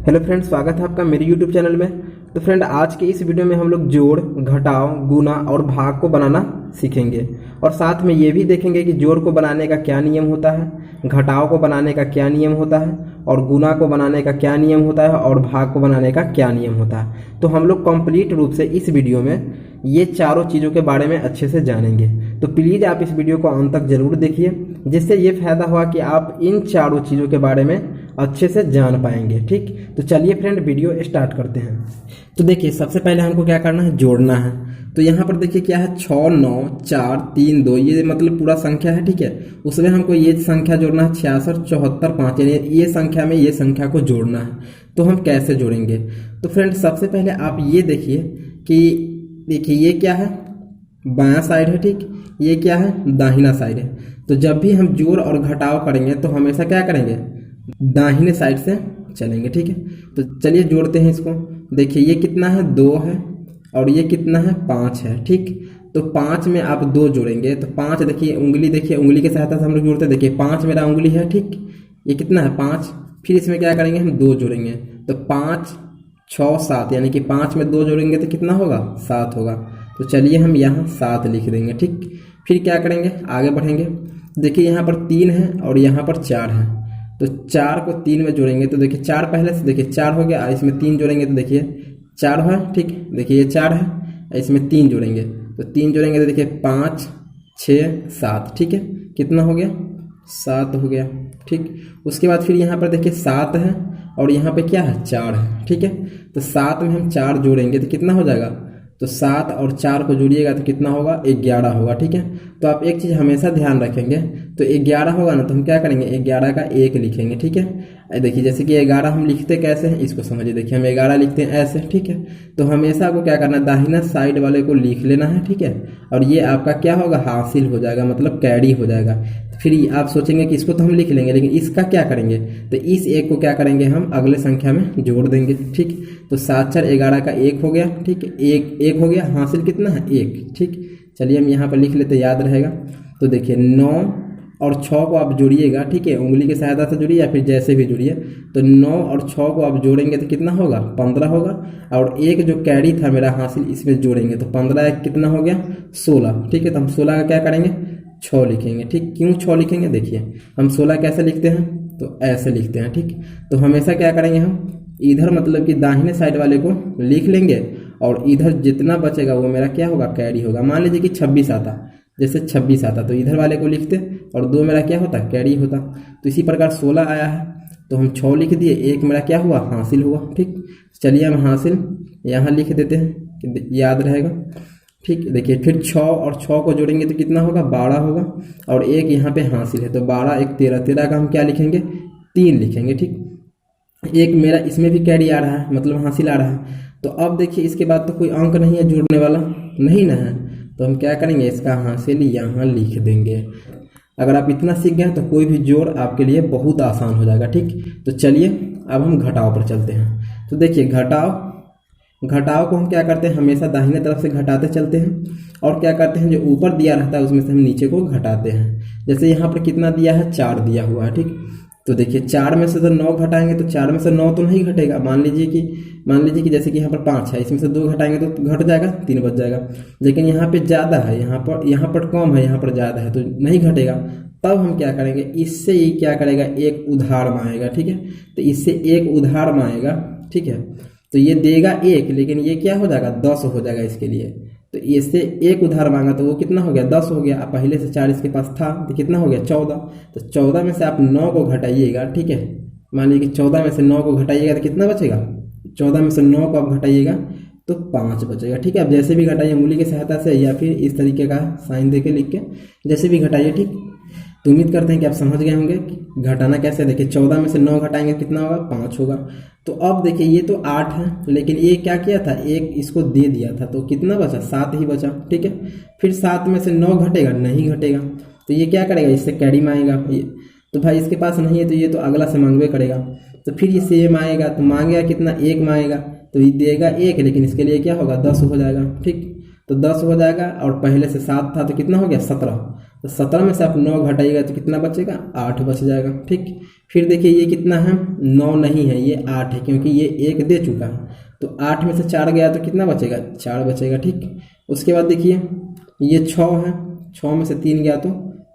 Hello friend, स्वागत है आपका मेरे यूट्यूब चैनल में। तो फ्रेंड, आज के इस वीडियो में हम लोग जोड़, घटाव, गुना और भाग को बनाना सीखेंगे और साथ में ये भी देखेंगे कि जोड़ को बनाने का क्या नियम होता है, घटाव को बनाने का क्या नियम होता है और गुना को बनाने का क्या नियम होता है और भाग को बनाने का क्या नियम होता है। तो हम लोग कंप्लीट रूप से इस वीडियो में ये चारों चीज़ों के बारे में अच्छे से जानेंगे। तो प्लीज़ आप इस वीडियो को अंत तक जरूर देखिए, जिससे ये फायदा हुआ कि आप इन चारों चीज़ों के बारे में अच्छे से जान पाएंगे। ठीक, तो चलिए फ्रेंड वीडियो स्टार्ट करते हैं। तो देखिए, सबसे पहले हमको क्या करना है, जोड़ना है। तो यहाँ पर देखिए क्या है, 6, 9, 4, 3, 2, ये मतलब पूरा संख्या है। ठीक है, उसमें हमको ये संख्या जोड़ना है 66, 74, 5, यानी ये संख्या में ये संख्या को जोड़ना है। तो हम कैसे जोड़ेंगे? तो फ्रेंड, सबसे पहले आप ये देखिए कि देखिए ये क्या है, बायां साइड है। ठीक, ये क्या है, दाहिना साइड है। तो जब भी हम जोड़ और घटाव करेंगे तो हमेशा क्या करेंगे, दाहिने साइड से चलेंगे। ठीक है, तो चलिए जोड़ते हैं इसको। देखिए ये कितना है, 2 है और ये कितना है, 5 है। ठीक, तो 5 में आप 2 जोड़ेंगे तो 5, देखिए उंगली, देखिए उंगली की सहायता से हम लोग जोड़ते हैं। देखिए 5 मेरा उंगली है। ठीक, ये कितना है, 5। फिर इसमें क्या करेंगे, हम 2 जोड़ेंगे तो 5, 6, 7, यानी कि 5 में 2 जोड़ेंगे तो कितना होगा, 7 होगा। तो चलिए हम यहाँ 7 लिख देंगे। ठीक, फिर क्या करेंगे, आगे बढ़ेंगे। देखिए यहाँ पर 3 है और यहाँ पर 4 है। तो 4 को 3 में जोड़ेंगे तो देखिए 4 पहले से, देखिए 4 हो गया, इसमें 3 जोड़ेंगे तो देखिए 4 है। ठीक, देखिए ये 4 है, इसमें 3 जोड़ेंगे तो 3 जोड़ेंगे तो देखिए 5, 6, 7। ठीक है, कितना हो गया, 7 हो गया। ठीक, उसके बाद फिर यहाँ पर देखिए 7 है और यहाँ पे क्या है, 4 है। ठीक है, तो 7 में हम 4 जोड़ेंगे तो कितना हो जाएगा, तो 7 और 4 को जोड़िएगा तो कितना होगा, 11 होगा। ठीक है, तो आप एक चीज़ हमेशा ध्यान रखेंगे, तो 11 होगा ना तो हम क्या करेंगे, 11 का 1 लिखेंगे। ठीक है, देखिए जैसे कि 11 हम लिखते कैसे हैं, इसको समझिए। देखिए हम 11 लिखते हैं ऐसे। ठीक है, तो हमेशा आपको क्या करना है, दाहिना साइड वाले को लिख लेना है। ठीक है, और ये आपका क्या होगा, हासिल हो जाएगा, मतलब कैरी हो जाएगा। फिर आप सोचेंगे कि इसको तो हम लिख लेंगे, लेकिन इसका क्या करेंगे, तो इस 1 को क्या करेंगे, हम अगले संख्या में जोड़ देंगे। ठीक, तो 7, 4, 11 का 1 हो गया। ठीक है, 1 हो गया, हासिल कितना है, 1। ठीक, चलिए हम यहाँ पर लिख लेते, याद रहेगा। तो देखिए 9 और 6 को आप जोड़िएगा। ठीक है, उंगली की सहायता से जोड़िए या फिर जैसे भी जोड़िए। तो 9 और 6 को आप जोड़ेंगे तो कितना होगा, 15 होगा। और 1 जो कैरी था मेरा हासिल, इसमें जोड़ेंगे तो 15 कितना हो गया, 16। ठीक है, तो हम 16 का क्या करेंगे, 6 लिखेंगे। ठीक, क्यों 6 लिखेंगे, देखिए हम 16 कैसे लिखते हैं, तो ऐसे लिखते हैं। ठीक, तो हमेशा क्या करेंगे, हम इधर मतलब कि दाहिने साइड वाले को लिख लेंगे और इधर जितना बचेगा वो मेरा क्या होगा, कैरी होगा। मान लीजिए कि 26 आता, जैसे 26 आता तो इधर वाले को लिखते और 2 मेरा क्या होता, कैरी होता। तो इसी प्रकार 16 आया है तो हम 6 लिख दिए, 1 मेरा क्या हुआ, हासिल हुआ। ठीक, चलिए हम हासिल यहाँ लिख देते हैं, याद रहेगा। ठीक, देखिए फिर 6 और 6 को जोड़ेंगे तो कितना होगा, 12 होगा। और 1 यहाँ पे हासिल है तो 12, 1, 13, 13 का हम क्या लिखेंगे, 3 लिखेंगे। ठीक, 1 मेरा इसमें भी कैरी आ रहा है, मतलब हासिल आ रहा है। तो अब देखिए इसके बाद तो कोई अंक नहीं है जोड़ने वाला, नहीं ना है, तो हम क्या करेंगे, इसका हासिल यहाँ लिख देंगे। अगर आप इतना सीख गए तो कोई भी जोड़ आपके लिए बहुत आसान हो जाएगा। ठीक, तो चलिए अब हम घटाव पर चलते हैं। तो देखिए घटाव को हम क्या करते हैं, हमेशा दाहिने तरफ से घटाते चलते हैं और क्या करते हैं, जो ऊपर दिया रहता है उसमें से हम नीचे को घटाते हैं। जैसे यहाँ पर कितना दिया है, 4 दिया हुआ है। ठीक, तो देखिए 4 में से तो 9 घटाएंगे तो 4 में से 9 तो नहीं घटेगा। मान लीजिए कि जैसे कि यहाँ पर 5 है, इसमें से 2 घटाएंगे तो घट जाएगा, 3 बच जाएगा। लेकिन यहाँ पे ज़्यादा है, यहाँ पर कम है, यहाँ पर ज़्यादा है तो नहीं घटेगा। तब हम क्या करेंगे, इससे ये क्या करेगा, एक उधार मांगेगा। ठीक है, तो इससे एक उधार मांगेगा। ठीक है, तो ये देगा 1, लेकिन ये क्या हो जाएगा, 10 हो जाएगा इसके लिए। तो इससे एक उधार मांगा तो वो कितना हो गया, 10 हो गया। अब पहले से 4 इसके पास था तो कितना हो गया, 14। तो 14 में से आप 9 को घटाइएगा। ठीक है, मान लीजिए कि 14 में से 9 को घटाइएगा तो कितना बचेगा, 14 में से 9 को आप घटाइएगा तो 5 बचेगा। ठीक है, आप जैसे भी घटाइए उंगली की सहायता से या फिर इस तरीके का साइन दे के लिख के जैसे भी घटाइए। ठीक, तो उम्मीद करते हैं कि आप समझ गए होंगे कि घटाना कैसे। देखिए 14 में से 9 घटाएंगे कितना होगा, 5 होगा। तो अब देखिए ये तो 8 है, लेकिन ये क्या किया था, 1 इसको दे दिया था तो कितना बचा, 7 ही बचा। ठीक है, फिर 7 में से 9 घटेगा, नहीं घटेगा तो ये क्या करेगा, इससे कैरी मांगेगा। तो भाई इसके पास नहीं है तो ये तो अगला से मांगवे करेगा। तो फिर ये सेम आएगा तो मांगेगा कितना, 1 मांगेगा तो ये देगा 1, लेकिन इसके लिए क्या होगा, 10 हो जाएगा। ठीक, तो 10 हो जाएगा और पहले से 7 था तो कितना हो गया, 17। तो 17 में से आप 9 घटाइएगा तो कितना बचेगा, 8 बच जाएगा। ठीक, फिर देखिए ये कितना है, 9 नहीं है, ये 8 है, क्योंकि ये 1 दे चुका है। तो 8 में से 4 गया तो कितना बचेगा, 4 बचेगा। ठीक, उसके बाद देखिए ये 6 है, 6 में से 3 गया तो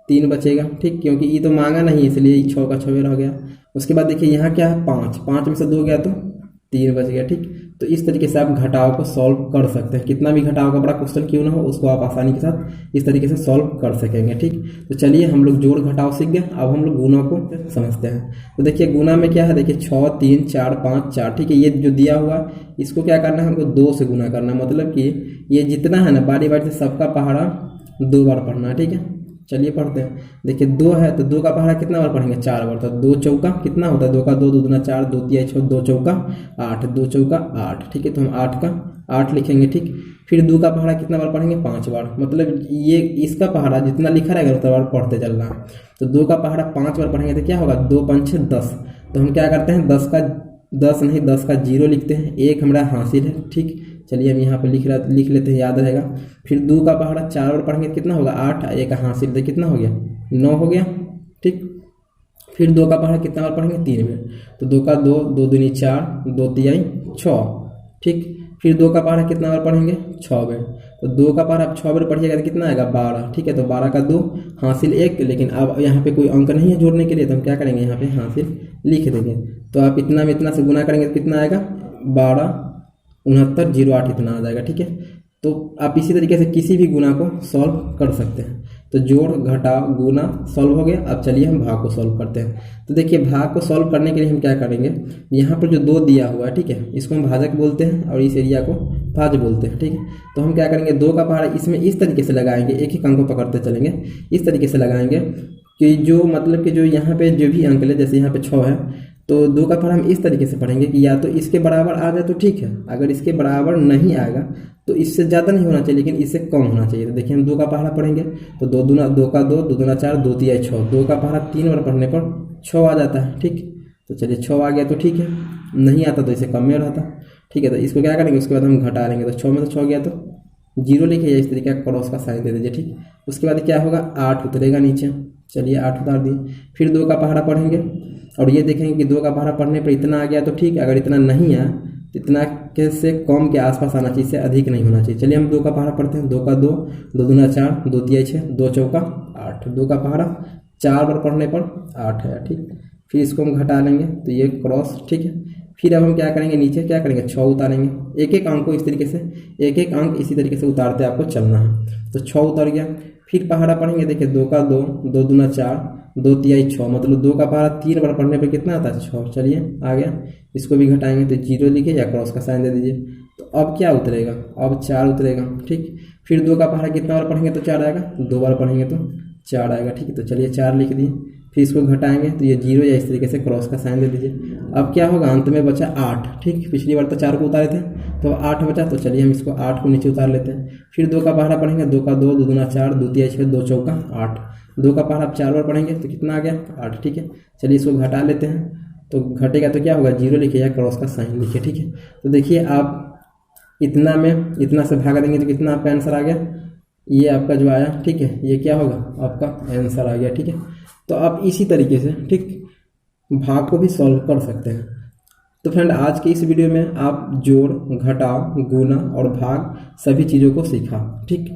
3 बचेगा। ठीक, क्योंकि ये तो मांगा नहीं इसलिए 6 का 6 रह गया। उसके बाद देखिए यहाँ क्या है, 5, 5 में से 2 गया तो 3 बच गया। ठीक, तो इस तरीके से आप घटाव को सॉल्व कर सकते हैं। कितना भी घटाव का बड़ा क्वेश्चन क्यों ना हो, उसको आप आसानी के साथ इस तरीके से सॉल्व कर सकेंगे। ठीक, तो चलिए हम लोग जोड़ घटाव सीख गए, अब हम लोग गुना को समझते हैं। तो देखिए गुना में क्या है, देखिए 6, 3, 4, 5, 4। ठीक है, ये जो दिया हुआ इसको क्या करना है, हमको 2 से गुना करना, मतलब कि ये जितना है ना बारी बारी से सबका पहाड़ा 2 बार पढ़ना है। ठीक है, चलिए पढ़ते हैं। देखिए 2 है तो 2 का पहाड़ा कितना बार पढ़ेंगे, 4 बार। तो 2 चौका कितना होता है, 2 का 2, 2 दूना 4, 2 तिया 6, 2 चौका 8, 2 चौका 8। ठीक है, तो हम 8 का 8 लिखेंगे। ठीक, फिर 2 का पहाड़ा कितना बार पढ़ेंगे, 5 बार। मतलब ये इसका पहाड़ा जितना लिखा रहेगा उतना बार पढ़ते चलना। तो 2 का पहाड़ा 5 बार पढ़ेंगे तो क्या होगा, 2 5 6 10। तो हम क्या करते हैं, 10 का 0 लिखते हैं, 1 हमारा हासिल है। ठीक, चलिए हम यहाँ पे लिख लेते हैं, याद रहेगा। फिर 2 का पहाड़ा 4 बार पढ़ेंगे कितना होगा, 8, 1 हासिल थे, कितना हो गया, 9 हो गया। ठीक, फिर 2 का पहाड़ा कितना बार पढ़ेंगे, 3 बार। तो 2 का 2, 2 दूनी 4, 2 तियाई 6। ठीक, फिर 2 का पहाड़ा कितना बार पढ़ेंगे, 6 बार। तो 2 का पहाड़ा आप 6 बार पढ़िएगा तो कितना आएगा, 12। ठीक है, तो 12 का 2 हासिल 1, लेकिन अब यहाँ पे कोई अंक नहीं है जोड़ने के लिए, तो हम क्या करेंगे, यहाँ पे हासिल लिख देंगे। तो आप इतना में इतना से गुना करेंगे तो कितना आएगा, 12 69 08 इतना आ जाएगा। ठीक है, तो आप इसी तरीके से किसी भी गुना को सॉल्व कर सकते हैं। तो जोड़ घटाव गुना सॉल्व हो गया। अब चलिए हम भाग को सॉल्व करते हैं। तो देखिए भाग को सॉल्व करने के लिए हम क्या करेंगे, यहाँ पर जो 2 दिया हुआ है, ठीक है, इसको हम भाजक बोलते हैं और इस एरिया को भाज्य बोलते हैं। ठीक है, तो हम क्या करेंगे, 2 का पहाड़ा इसमें इस तरीके से लगाएंगे, एक एक अंक को पकड़ते चलेंगे, इस तरीके से लगाएंगे कि जो मतलब कि जो यहाँ पे जो भी अंक ले, जैसे यहाँ पे 6 है तो 2 का पहाड़ा हम इस तरीके से पढ़ेंगे कि या तो इसके बराबर आ जाए तो ठीक है, अगर इसके बराबर नहीं आएगा तो इससे ज़्यादा नहीं होना चाहिए लेकिन इससे कम होना चाहिए। तो देखिए हम 2 का पहाड़ा पढ़ेंगे तो 2 दूना 2 का 2, 2 दूना 4, 2 तिया 6। 2 का पहाड़ा 3 बार पढ़ने पर 6 आ जाता है। ठीक, तो चलिए 6 आ गया तो ठीक है, नहीं आता तो इसे कम में रहता। ठीक है, तो इसको क्या करेंगे, उसके बाद हम घटा लेंगे। तो 6 में से 6 गया तो 0 लिखिए, इस तरीके का क्रॉस का साइन दे दीजिए। ठीक, उसके बाद क्या होगा, 8 उतरेगा नीचे। चलिए 8 उतार दिए। फिर 2 का पहाड़ा पढ़ेंगे और ये देखेंगे कि 2 का पहाड़ा पढ़ने पर इतना आ गया तो ठीक है, अगर इतना नहीं आया तो इतना के से कम के आसपास आना चाहिए, इससे अधिक नहीं होना चाहिए। चलिए हम 2 का पहाड़ा पढ़ते हैं। 2 का 2, 2 दूना 4, 2 तिया 6, 2 चौका 8। 2 का पहाड़ा 4 बार पढ़ने पर 8 है। ठीक, फिर इसको हम घटा लेंगे तो ये क्रॉस। ठीक है, फिर अब हम क्या करेंगे, नीचे क्या करेंगे, 6 उतारेंगे। एक एक अंक को इस तरीके से, एक एक अंक इसी तरीके से उतारते आपको चलना है। तो 6 उतर गया। फिर पहाड़ा पढ़ेंगे, देखिए 2 का 2, 2 दूना 4, 2 तिया 6, मतलब 2 का पहाड़ा 3 बार पढ़ने पे कितना आता है, 6। चलिए आ गया, इसको भी घटाएंगे तो 0 लिखिए या क्रॉस का साइन दे दीजिए। तो अब क्या उतरेगा, अब 4 उतरेगा। ठीक, फिर 2 का पहाड़ा कितना बार पढ़ेंगे तो 4 आएगा, 2 बार पढ़ेंगे तो 4 आएगा। ठीक है, तो चलिए 4 लिख दिए। फिर इसको घटाएंगे तो ये 0 या इस तरीके से क्रॉस का साइन दे दीजिए। अब क्या होगा, अंत में बचा 8। ठीक, पिछली बार तो 4 को उतारे थे तो 8 बचा, तो चलिए हम इसको 8 को नीचे उतार लेते हैं। फिर 2 का पहाड़ा पढ़ेंगे। 2 का 2, 2 दूना 4, 2 तिया 6, 2 चौका 8। 2 का पहाड़ा आप 4 बार पढ़ेंगे तो कितना आ गया, 8। ठीक है, चलिए इसको घटा लेते हैं। तो घटेगा तो क्या होगा, 0 लिखिए या क्रॉस का साइन लिखिए। ठीक है, तो देखिए आप इतना में इतना से भाग देंगे तो कितना आपका आंसर आ गया, ये आपका जो आया। ठीक है, ये क्या होगा, आपका आंसर आ गया। ठीक है, तो आप इसी तरीके से ठीक भाग को भी सॉल्व कर सकते हैं। तो फ्रेंड आज के इस वीडियो में आप जोड़, घटाव, गुना और भाग सभी चीज़ों को सीखा। ठीक,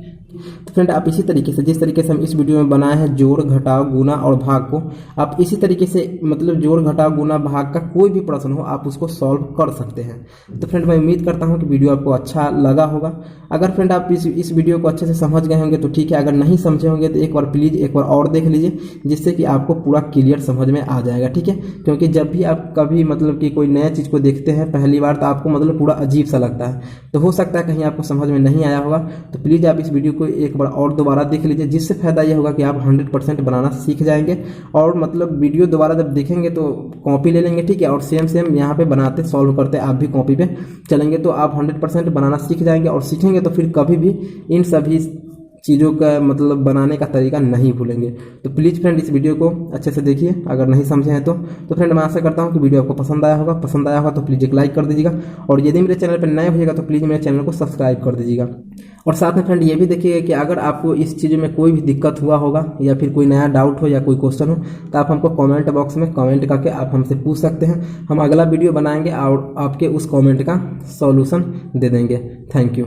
तो फ्रेंड आप इसी तरीके से, जिस तरीके से हम इस वीडियो में बनाए हैं जोड़, घटाव, गुना और भाग को, आप इसी तरीके से मतलब जोड़, घटाव, गुना, भाग का कोई भी प्रश्न हो आप उसको सॉल्व कर सकते हैं। तो फ्रेंड मैं उम्मीद करता हूं कि वीडियो आपको अच्छा लगा होगा। अगर फ्रेंड आप इस वीडियो को अच्छे से समझ गए होंगे तो ठीक है, अगर नहीं समझे होंगे तो एक बार प्लीज़ एक बार और देख लीजिए, जिससे कि आपको पूरा क्लियर समझ में आ जाएगा। ठीक है, क्योंकि जब भी आप कभी मतलब कि कोई नया चीज़ को देखते हैं पहली बार तो आपको मतलब पूरा अजीब सा लगता है, तो हो सकता है कहीं आपको समझ में नहीं आया होगा। तो प्लीज़ आप इस वीडियो को एक बार और दोबारा देख लीजिए, जिससे फायदा यह होगा कि आप 100% बनाना सीख जाएंगे। और मतलब वीडियो दोबारा जब देखेंगे तो कॉपी ले लेंगे। ठीक है, और सेम यहाँ पे बनाते सॉल्व करते आप भी कॉपी पे चलेंगे तो आप 100% बनाना सीख जाएंगे। और सीखेंगे तो फिर कभी भी इन सभी चीज़ों का मतलब बनाने का तरीका नहीं भूलेंगे। तो प्लीज़ फ्रेंड इस वीडियो को अच्छे से देखिए, अगर नहीं समझे हैं तो फ्रेंड मैं आशा करता हूं कि वीडियो आपको पसंद आया होगा तो प्लीज़ एक लाइक कर दीजिएगा। और यदि मेरे चैनल पर नए होइएगा तो प्लीज़ मेरे चैनल को सब्सक्राइब कर दीजिएगा। और साथ में फ्रेंड ये भी देखिएगा कि अगर आपको इस चीज़ में कोई भी दिक्कत हुआ होगा या फिर कोई नया डाउट हो या कोई क्वेश्चन हो तो आप हमको कमेंट बॉक्स में कमेंट करके आप हमसे पूछ सकते हैं। हम अगला वीडियो बनाएंगे और आपके उस कमेंट का सॉल्यूशन दे देंगे। Thank you.